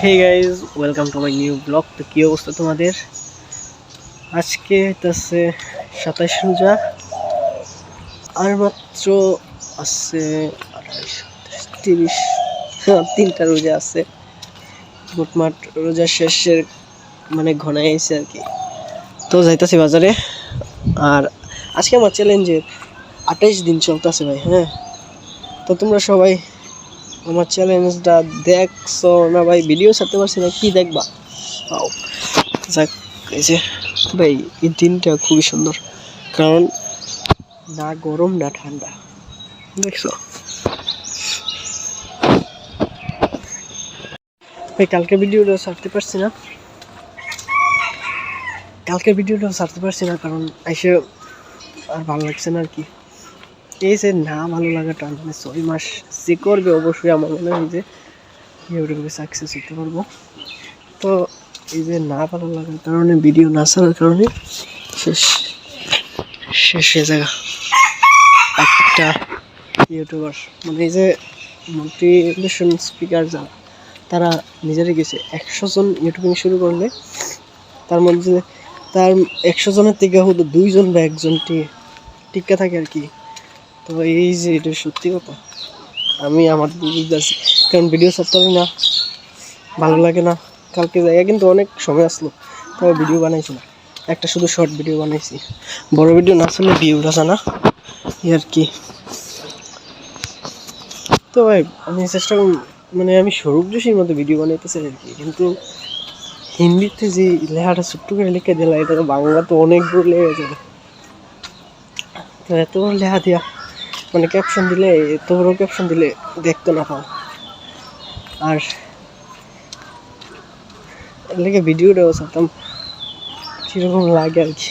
Hey guys, welcome to my new blog. তো কী অবস্থা তোমাদের? আজকে হইতেছে 27 রোজা, আর মাত্র আছে 28, 30, 3টা রোজা আছে। মোটমাট রোজা শেষের মানে ঘনাই আইছে আর কি। তো যাইতেছি বাজারে। আর আজকে আমার চ্যালেঞ্জের 28 দিন চলতেছে ভাই। হ্যাঁ, তো তোমরা সবাই আমার চ্যালেঞ্জটা দেখছো না ভাই? ভিডিও ছাড়তে পারছি না, কি দেখবা? যাক, এই যে ভাই, এই দিনটা খুবই সুন্দর, কারণ না গরম না ঠান্ডা। দেখছো ভাই, কালকে ভিডিওটা ছাড়তে পারছি না, কারণ এসে আর ভালো লাগছে না আর কি। এই যে না ভালো লাগাটা, মানে 6 মাস যে করবে অবশ্যই আমার মনে হয় যে ইউটিউবে সাকসেস হতে পারবো। তো এই যে না ভালো লাগার কারণে, ভিডিও না ছাড়ার কারণে শেষ হয়ে যায় একটা ইউটিউবার। মানে এই যে মোটিভেশন স্পিকার যারা, তারা নিজেরাই গেছে 100 জন ইউটিউবিং শুরু করলে তার মধ্যে তার 100 জনের থেকে হয়তো 2 জন বা 1 জন টিকা থাকে আর কি। তো এই যে এটা সত্যি কথা, আমি আমার বুঝতেছি, কারণ ভিডিও ছাড়তে পারি না, ভালো লাগে না। কালকে জায়গা কিন্তু অনেক সময় আসলো, তবে ভিডিও বানাইছি না, একটা শুধু শর্ট ভিডিও বানাইছি। বড় ভিডিও না আসলে ভিউজ আসে না আর কি। তো ভাই আমি চেষ্টা করি, মানে আমি স্বরূপ যোশীর মতো ভিডিও বানাইতেছি আর কি, কিন্তু হিন্দিতে যে লেখাটা ছোট্ট করে লিখে দিলাম, এটা তো বাংলা তো অনেক বড় লেগে যাবে। তো এত বড় লেখা দিয়া মানে ক্যাপশন দিলে, এত বড় ক্যাপশন দিলে দেখতে না পাও। আর লেগে ভিডিওটাও ছাড়তাম কীরকম লাগে আর কি।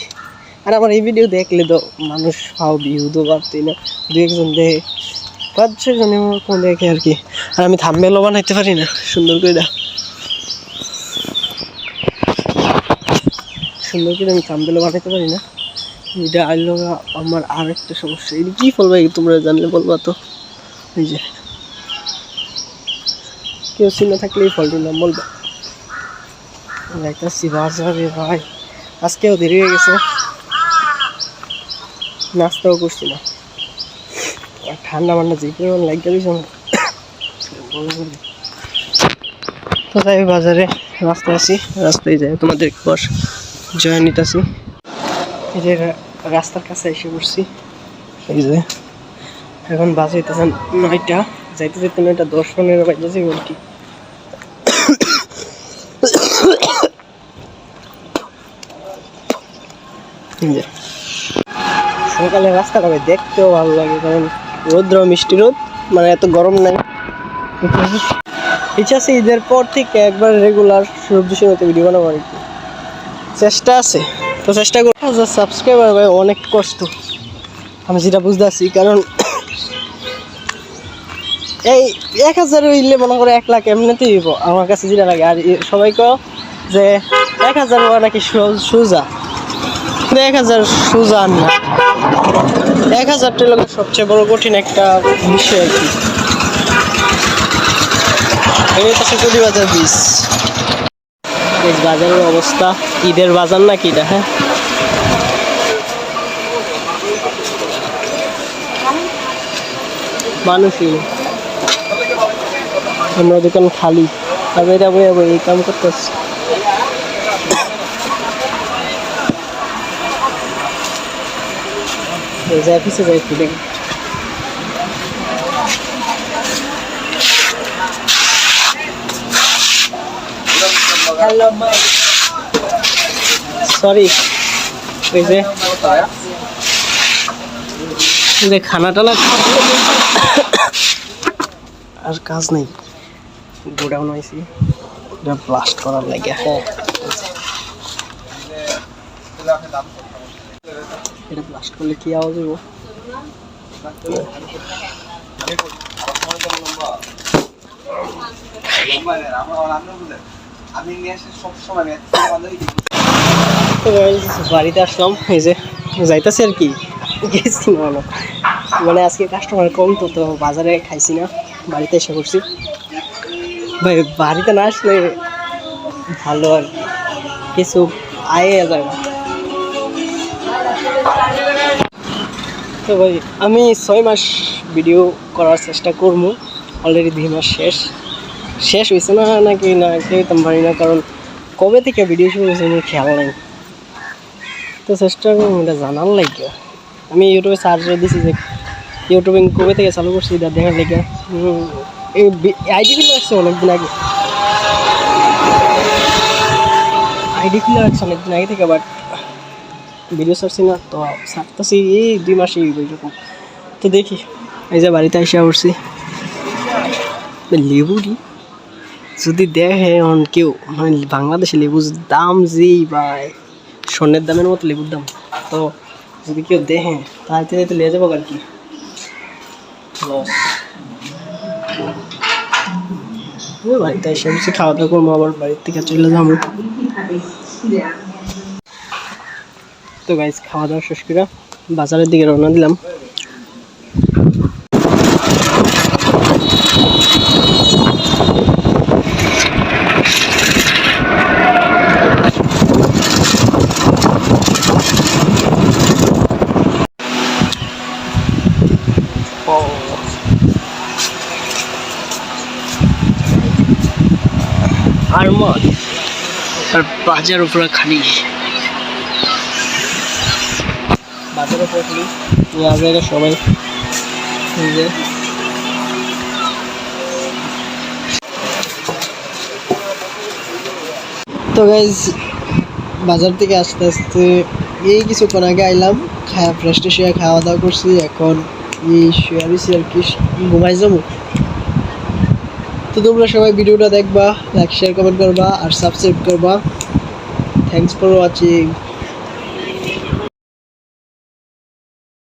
আর আমার এই ভিডিও দেখলে তো মানুষ পাও ভিউ তো পারতেই না, 2-1 জন দেখে, 5-6 জনের মতো দেখে আর কি। আর আমি থাম্বনেলও বানাইতে পারি না সুন্দর করে আমি থাম্বনেলও বানাইতে পারি না। এটা আইলো আমার আর একটা সমস্যা। এটা কী ফল ভাই, তোমরা জানলে বলবা তো। এই যে কেউ চিনে থাকলে এই ফলটির নাম বলবা। যাইতেছি বাজারে ভাই, আজকেও দেরি হয়ে গেছে, নাস্তাও করছি না। আর ঠান্ডা মান্ডা যে পরিমাণ লাগতে দিয়েছে তো তাই বাজারে রাস্তায় আছি, রাস্তায় যাই তোমাদের একবার জয় নিতেছি। এই যে রাস্তার কাছে এসে পড়ছি। এই যে এখন বাজে হইতেছে 9টা, যাইতে যেতে 9:10-15 বাজতেছে আর কি। সকালে রাস্তাটা দেখতেও ভালো লাগে, কারণ রোদ্র মিষ্টি রোদ, মানে এত গরম নাই। ইচ্ছা আছে ঈদের পর থেকে একবার রেগুলার সবজি মতো ভিডিও বানাবো আর কি, চেষ্টা আছে। তো চেষ্টা করি। সাবস্ক্রাইবার ভাই অনেক কষ্ট, আমি যেটা বুঝতে পারছি, কারণ এই 1000 হইলে মনে করে 1 লাখ এমনিতেই দিব আমার কাছে যেটা লাগে। আর সবাই কো যে 1000 নাকি সোজা, 1000 সোজা না, 1000টা লোকের সবচেয়ে বড় কঠিন একটা বিষয় আর কি। এই হচ্ছে কচুরিবাজার বীজ। এই বাজারের অবস্থা, ঈদের বাজার নাকি এটা? হ্যাঁ, মানুষই, আমরা দোকান খালি, আর এটা বই এই কাম করতেছি। যাই পিছে যাই একটু দেখি। সরি, ওই যে খানা টানা আর কাজ নেই, গোডাউন হয়েছি, এটা ব্লাস্ট করার লাগে। হ্যাঁ, এটা ব্লাস্ট করলে কি আওয়াজ হইব? বাড়িতে আসলাম, এই যে যাইতেছি আর কি। গেছি মানে আজকে কাস্টমার কম, তো বাজারে খাইছি না, বাড়িতে এসে করছি ভাই। বাড়িতে না আসলে ভালো আর কি, কিছু আয়ে যায়। তো ভাই আমি 6 মাস ভিডিও করার চেষ্টা করবো। অলরেডি 2 মাস শেষ শেষ হয়েছে না নাকি না কেউ তো পারি না, কারণ কবে থেকে ভিডিও শুরু হয়েছে আমার খেয়াল নাই। তো চেষ্টা করবো এটা জানার লাগে। আমি ইউটিউবে সার্চ দিয়েছি যে ইউটিউবে কবে থেকে চালু করছি এটা দেখার লেগে। এই আইডি খুলে রাখছে অনেকদিন আগে, আইডি খুলে রাখছে অনেকদিন আগে থেকে, বাট ভিডিও ছাড়ছি না। তো ছাড়তেছি এই 2 মাসে এরকম। তো দেখি, এই যে বাড়িতে এসে পড়ছি। লেবুরি যদি দেখে এখন কেউ, মানে বাংলাদেশে লেবুর দাম যেই ভাই স্বর্ণের দামের মতো লেবুর দাম, তো যদি কেউ দেখে তাহলে তো লিয়ে যাবো আর কি। বাড়িতে এসে বসে খাওয়া দাওয়া করবো, আবার বাড়ির থেকে চলে যাবো। তো গাইস খাওয়া দাওয়া শেষ করে বাজারের দিকে রওনা দিলাম। আর মত আর বাজার উপরে খালি, বাজার উপরে খালি নেওয়া জায়গা সবাই। তো গাইজ বাজার থেকে আস্তে আস্তে এই কিছুক্ষণ আগে আইলাম, ফ্রেশ ট্রেশ হয়ে খাওয়া দাওয়া করছি। এখন এই শুয়ে রয়েছি আর কি, ঘুমাই যাবো। তো তোমরা সবাই ভিডিওটা দেখবা, লাইক শেয়ার কমেন্ট করবা আর সাবস্ক্রাইব করবা। Thanks for watching.